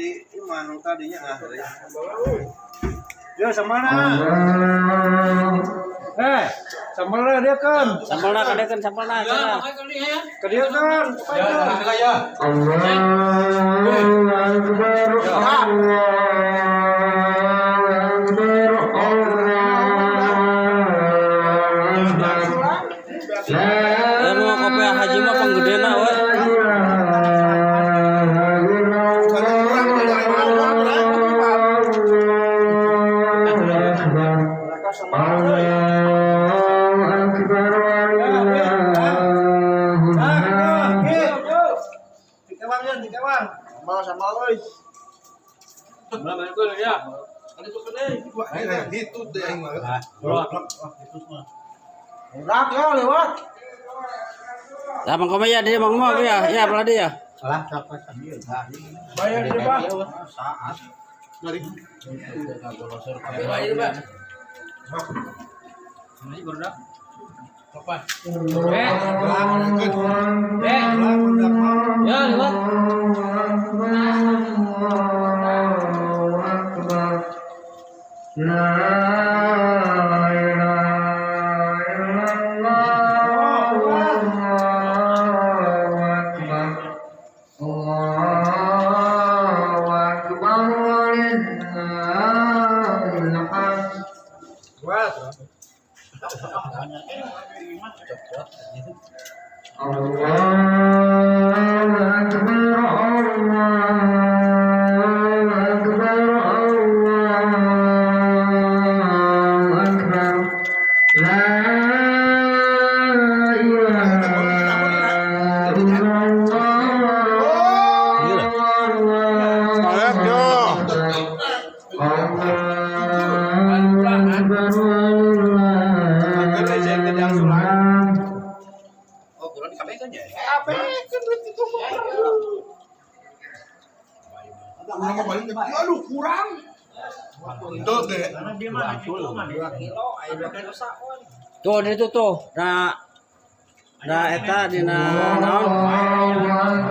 di iman tadinya ya samana samana dia kan Sampelna kadekeun sampelna cenah. ke dia kan Ya. Ya nu kopi haji mah panggedena we. sama euy Gitu deh aing mah. udah ya lewat Lah mangko ya dia mang mau ya. Ya belah dia. salah sampai bayar dia Pak saat dari Bayar, Pak. ini baru dah apa Ya lewat. Aduh kurang. Tuh deh. Tuh di itu tuh. Nah eta dina naon?